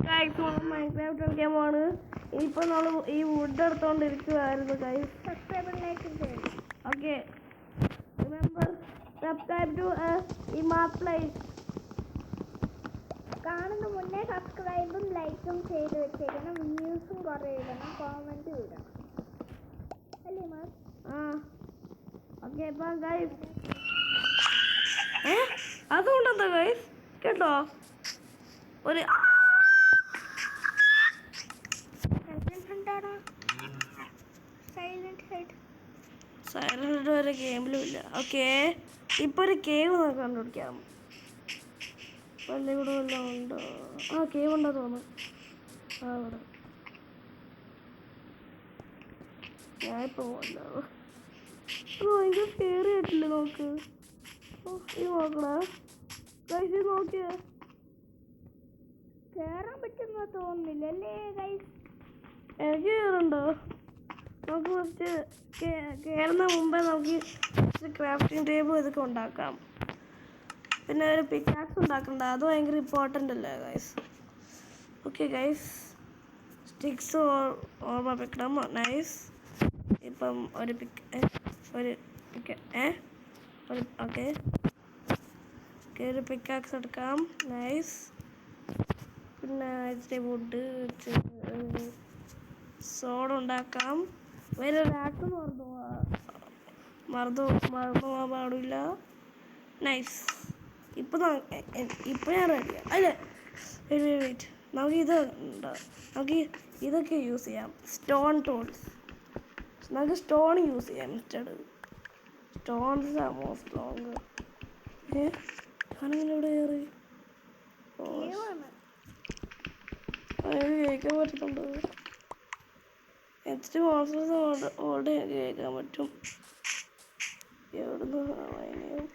Minecraft കളിക്കാൻ പോവാണ്. ഇപ്പൊ നമ്മള് ഈ വുഡ് എടുത്തോണ്ടിരിക്കുവായിരുന്നു guys. Okay, remember subscribe to ഇമാപ്ലേസ്. കാണുന്ന മുന്നേ സബ്സ്ക്രൈബും ലൈക്കും ചെയ്ത് വെച്ചേക്കണം. വ്യൂസും കുറെ ഇടണം, കോമന്റ് ഇടണം അല്ലേ മാം? ഓക്കെ ഇപ്പൊ ഗൈസ് അതുകൊണ്ടെന്താ ഗൈസ് കേട്ടോ ഒരു സൈലന്റ് ഒരു ഗെയിമിലും ഇല്ല. ഓക്കെ, ഇപ്പൊ ഒരു കേവ് നമുക്ക് കണ്ടുപിടിക്കാം. ഇവിടെ വല്ലതും ഉണ്ടോ? കേവ് ഉണ്ടോ തോന്നുന്നു. അവിടെ ഞാനിപ്പോ ഭയങ്കര കയറി ആയിട്ടില്ല. നോക്ക്, ഇത് നോക്കണേ ഗൈസ്, ഇത് നോക്കിയേ. കേറാൻ പറ്റുന്ന തോന്നുന്നില്ല അല്ലേ ഗൈസ്? എനിക്ക് കയറുണ്ടോ? നമുക്ക് കുറച്ച് കയറുന്ന മുമ്പേ നമുക്ക് ക്രാഫ്റ്റിംഗ് ടേബിൾ ഇതൊക്കെ ഉണ്ടാക്കാം. പിന്നെ ഒരു പിക്കാക്സ് ഉണ്ടാക്കണ്ട, അത് ഭയങ്കര ഇമ്പോർട്ടൻ്റ് അല്ലേ ഗൈസ്? ഓക്കെ ഗൈസ്, സ്റ്റിക്സ് ഓർമ്മ വെക്കണം. നൈസ്. ഇപ്പം ഒരു ഓക്കെ ഒരു പിക്കാക്സ് എടുക്കാം. നൈസ്. പിന്നെ ഇച്ചിരി വുഡ്, സോഡ ഉണ്ടാക്കാം. വേറൊരു ആക്ട് മറന്നു പോകാൻ പാടില്ല. നൈസ്. ഇപ്പം ഞാൻ റെഡിയാണ്. അല്ലേ, വെയിറ്റ്, നമുക്ക് ഇത് ഉണ്ടോ? നമുക്ക് ഇതൊക്കെ യൂസ് ചെയ്യാം. സ്റ്റോൺ ടൂൾസ്, നമുക്ക് സ്റ്റോൺ യൂസ് ചെയ്യാം instead. Stones are more strong. ഞാനിങ്ങനെ ഇവിടെ കയറി കേൾക്കാൻ പറ്റുന്നുണ്ട്. എത്ര മോൺസ്റ്റേഴ്സ് ഓൾഡ് കേൾക്കാൻ പറ്റും. എവിടുന്ന് അതിനെയും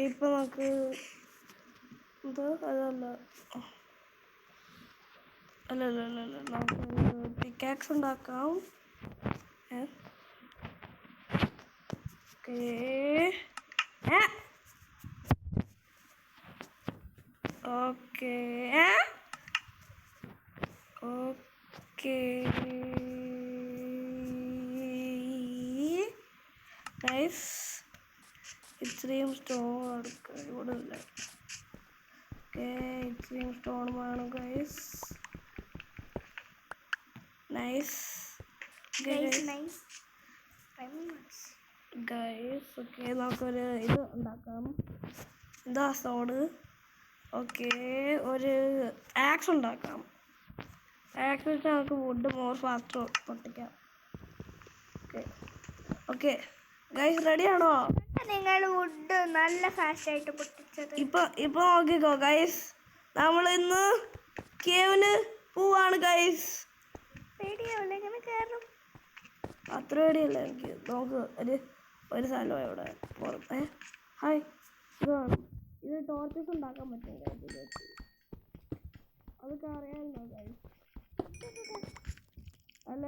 ഇപ്പൊ നമുക്ക് എന്താ അല്ലല്ല നമുക്ക് പിക്കാക്സ് ഉണ്ടാക്കാം. Okay nice. ഇത്രയും സ്റ്റോൺ എടുക്കുക, ഇവിടെ ഇല്ല. ഇത്രയും സ്റ്റോൺ വേണം ഗൈസ്. Nice guys. ഓക്കെ, നമുക്കൊരു ഇത് ഉണ്ടാക്കാം. എന്താ സോഡ്? ഓക്കെ, ഒരു ആക്സ് ഉണ്ടാക്കാം. ആക്സ് വെച്ച് നമുക്ക് വുഡ് മോർ ഫാസ്റ്റ് പൊട്ടിക്കാം. ഓക്കെ ഗൈസ്, റെഡിയാണോ? നിങ്ങൾ വുഡ് നല്ല ഫാസ്റ്റ് ആയിട്ട് പൊട്ടിച്ചത്. ഇപ്പൊ നോക്കിക്കോ ഗൈസ്, നമ്മൾ ഇന്ന് കേവിന് പോവാണ് ഗൈസ്. പേടിയാവില്ല, ഇങ്ങനെ കയറും. അത്ര പേടിയല്ല എനിക്ക്. നമുക്ക് ഒരു സ്ഥലം ഇവിടെ പുറത്തെ. ഹായ്, ഇതാണ്. ഇത് ടോർച്ചസ് ഉണ്ടാക്കാൻ പറ്റും ഗൈസ്. അതൊക്കെ അറിയാമല്ലോ ഗൈസ്. അല്ല,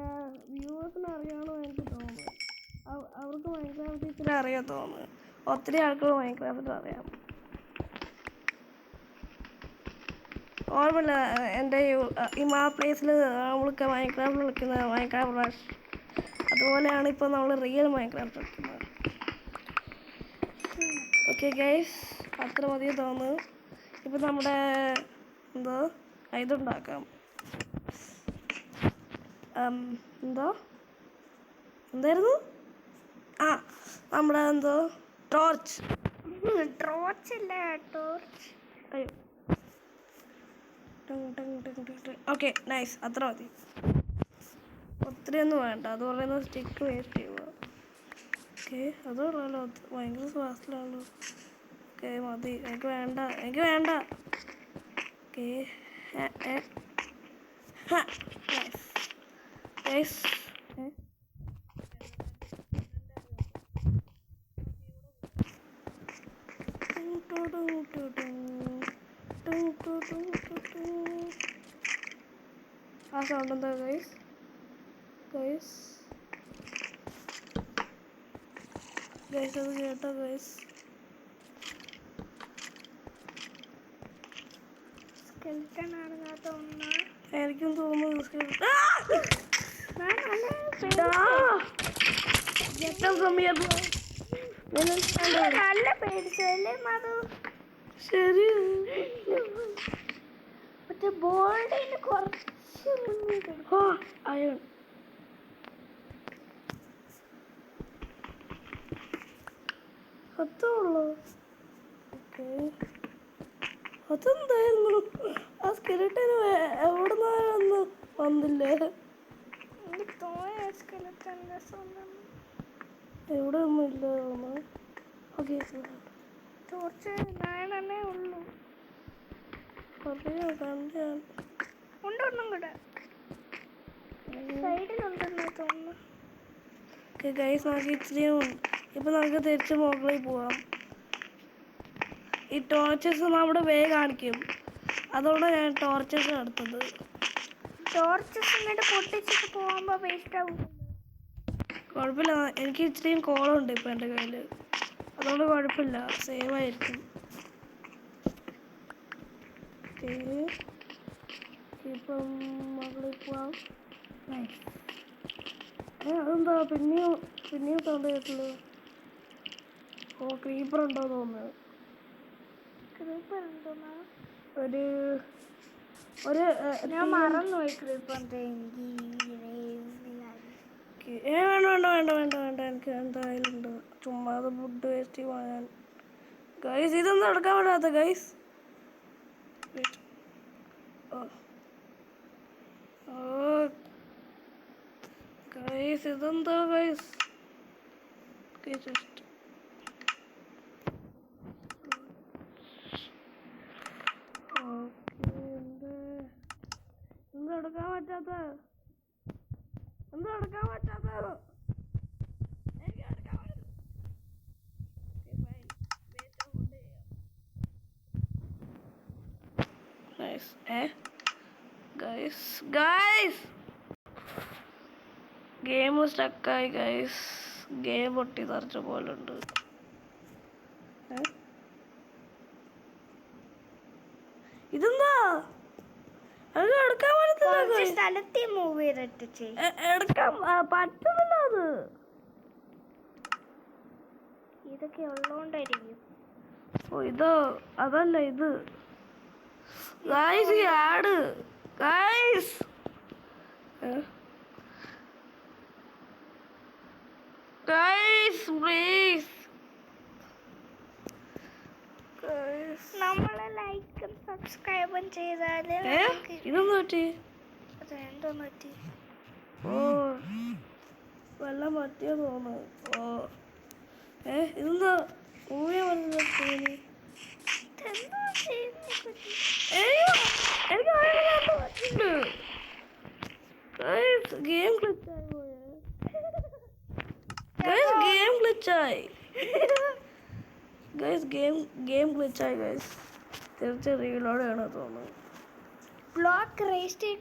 വ്യൂവേഴ്സിന് അറിയാമോ എനിക്ക് തോന്നുന്നു. അവർക്ക് മൈൻക്രാഫ്റ്റ് ഇച്ചിരി അറിയാൻ തോന്നുന്നു. ഒത്തിരി ആൾക്കാർ മൈൻക്രാഫ്റ്റ് അറിയാം. ഓർമ്മയില്ല, എൻ്റെ ഇമാ പ്ലേസിൽ നമ്മൾക്ക് മൈൻക്രാഫ്റ്റ് കളിക്കുന്നത് മൈൻക്രാഫ്റ്റ് റഷ്. അതുപോലെയാണ് ഇപ്പോൾ നമ്മൾ റിയൽ മൈൻക്രാഫ്റ്റ് കളിക്കുന്നത്. ഓക്കെ ഗൈസ്, അത്ര മതി തോന്നുന്നു. ഇപ്പം നമ്മുടെ ഇതുണ്ടാക്കാം. എന്തായിരുന്നു നമ്മുടെ ടോർച്ച്. അല്ല ടോർച്ച്. അയ്യോ, ഓക്കെ നൈസ്, അത്ര മതി. ഒത്തിരി ഒന്നും വേണ്ട, അത് പറയുന്നത് സ്റ്റിക്ക് വേസ്റ്റ് ചെയ്യുക. ഓക്കെ, അത് പറയാമല്ലോ, ഭയങ്കര ഫാസ്റ്റിലാണല്ലോ. ഓക്കെ മതി, എനിക്ക് വേണ്ട. Okay nice. ആ സൗണ്ട് എന്താ ഗൈസ്? ഗൈസ് അത് കേട്ടോ ഗൈസ്. സ്കെൽട്ടൺ ആണെന്നാ തോന്നുന്നു. എനിക്കും തോന്നുന്നു നല്ല പേടിച്ചല്ലേ മധു. ശരി. മറ്റേ ബോൾഡിന് കുറച്ച് അയൺ അത്രയുള്ളൂ. ഓക്കെ അതെന്തായിരുന്നു ആ സ്കെലിട്ടന് എവിടുന്നായിരുന്നു വന്നില്ലേ? എനിക്ക് തോന്നിയ സ്കെൽട്ടൻ്റെ സ്വന്തം എവിടെ ഒന്നും ഇല്ല തോന്നുന്നു. ഓക്കെ ടോർച്ച് 9 ഉള്ളൂ. കണ്ടാണ് ഉണ്ട് ഒന്നും കൂടെ സൈഡിലുണ്ടെന്ന് തോന്നുന്നു. ഓക്കെ ഗൈസ് നമുക്ക് ഇച്ചിരിയും ഇപ്പം നമുക്ക് തിരിച്ച് മുകളിൽ പോവാം. ഈ ടോർച്ചസ് നമ്മുടെ വേ കാണിക്കും, അതുകൊണ്ടാണ് ഞാൻ ടോർച്ചസ് എടുത്തത്. ടോർച്ചസ് എന്നിട്ട് പൊട്ടിച്ചിട്ട് പോകുമ്പോൾ വേസ്റ്റ് ആവും. കുഴപ്പമില്ല, എനിക്ക് ഇച്ചിരിയും കോളുണ്ട് ഇപ്പം എൻ്റെ കയ്യിൽ, അതുകൊണ്ട് കുഴപ്പമില്ല, സേവ് ആയിരിക്കും. ഓക്കെ ഇപ്പം മുകളിൽ പോവാം. അതെന്താ പിന്നെയും സൗണ്ട് കേട്ടുള്ളൂ? ഓ ക്രീപ്പർ ഉണ്ടോ തോന്നുന്നത്. ക്രീപ്പർ ഉണ്ടോന്നാ ഒരു ഞാൻ മറന്നുപോയി ക്രീപ്പർ. വേണ്ട എനിക്ക് എന്തായാലും ഉണ്ട്. ചുമ്മാ അത് ഫുഡ് വേസ്റ്റ് പോയാൽ. ഗൈസ് ഇതൊന്നും എടുക്കാൻ പറ്റാത്ത ഗൈസ്. ഗൈസ് ഇതെന്താ ഗൈസ്? എന്താ എടുക്കാൻ പറ്റാത്ത? ഗൈസ് ഗെയിം സ്റ്റക്കായി ഗൈസ്. ഗെയിം പൊട്ടി തെറിച്ച പോലുണ്ട്. ഇതെന്താ എടുക്കാൻ പറ്റത്തില്ല. സ്ഥലത്തെ മൂവ് ചെയ്തിട്ട് എടുക്കാൻ പറ്റുന്നില്ല. അത് ഇതൊക്കെ ഉള്ളോണ്ടായിരിക്കും. ഓ ഇതോ അതല്ല ഇത് ഗൈസ്. ഈ ആട് ഗൈസ് പ്ലീസ് നമ്മളെ ലൈക്കും സബ്സ്ക്രൈബും ചെയ്താല് ഇതൊന്നും പറ്റി. എന്തോന്ന് പറ്റി? ഓ വെള്ളം പറ്റിയ തോന്നുന്നു. ഓ ഇതെന്താ ഊഴ വന്നത്? ഗെയിം ഗ്ലിച്ചായി ഗൈസ്. തിരിച്ച് റീലോഡ് ചെയ്യണോ തോന്നുന്നു. ബ്ലോക്ക് ക്രേസി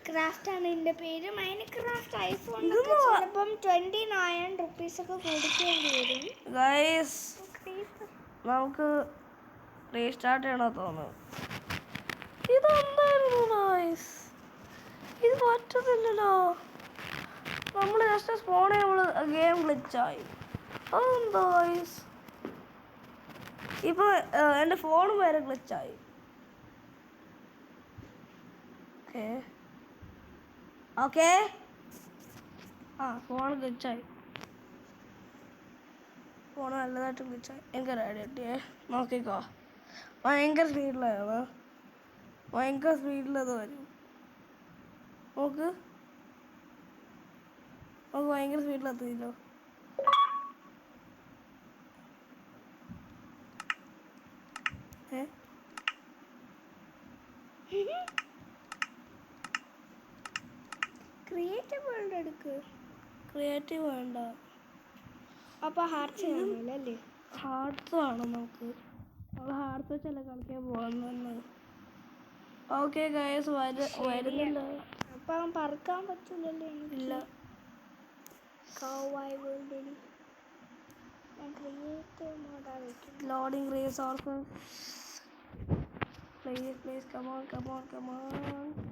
ക്രാഫ്റ്റ് ആണ് ഇതിന്റെ പേര്. മൈൻക്രാഫ്റ്റ് ഐഫോൺ ചിലപ്പം 29 rupees ഒക്കെ കൊടുക്കേണ്ടി വരും ഗൈസ്. നമുക്ക് റീസ്റ്റാർട്ട് ചെയ്യണോ തോന്നുന്നു. ഇതെന്തായിരുന്നു ഗൈസ്? ഇത് പറ്റുന്നില്ലല്ലോ. നമ്മൾ ജസ്റ്റ് സ്പോൺ നമ്മൾ ഗെയിം ഗ്ലിച്ചായി. അതെന്താ ഗൈസ്? ഇപ്പോൾ എൻ്റെ ഫോൺ വരെ ഗ്ലിച്ചായി. ഓക്കെ ഫോൺ ഗ്ലിച്ചായി. ഫോൺ നല്ലതായിട്ട് ഗ്ലിച്ചായി. എനിക്ക് റെഡി കിട്ടിയേ. നോക്കിക്കോ, ഭയങ്കര സ്പീഡിലാണ്. ഭയങ്കര സ്പീഡിലത് വരും. നോക്ക് ഭയങ്കര സ്പീഡിലെത്തില്ലോ. ക്രിയേറ്റീവ് വേണ്ട. അപ്പോൾ ഹാർട്സ് അല്ലേ? ഹാർട്സ് വേണം നമുക്ക്. നമ്മൾ ഹാർട്സ് വെച്ചല്ല കളിക്കാൻ പോകുന്നു. ഓക്കെ ഗൈസ് വരുന്നില്ല. അപ്പം പറക്കാൻ പറ്റില്ലല്ലോ. ഇല്ല. കൗവായി വേൾഡിൽ loading resources. Please, come on.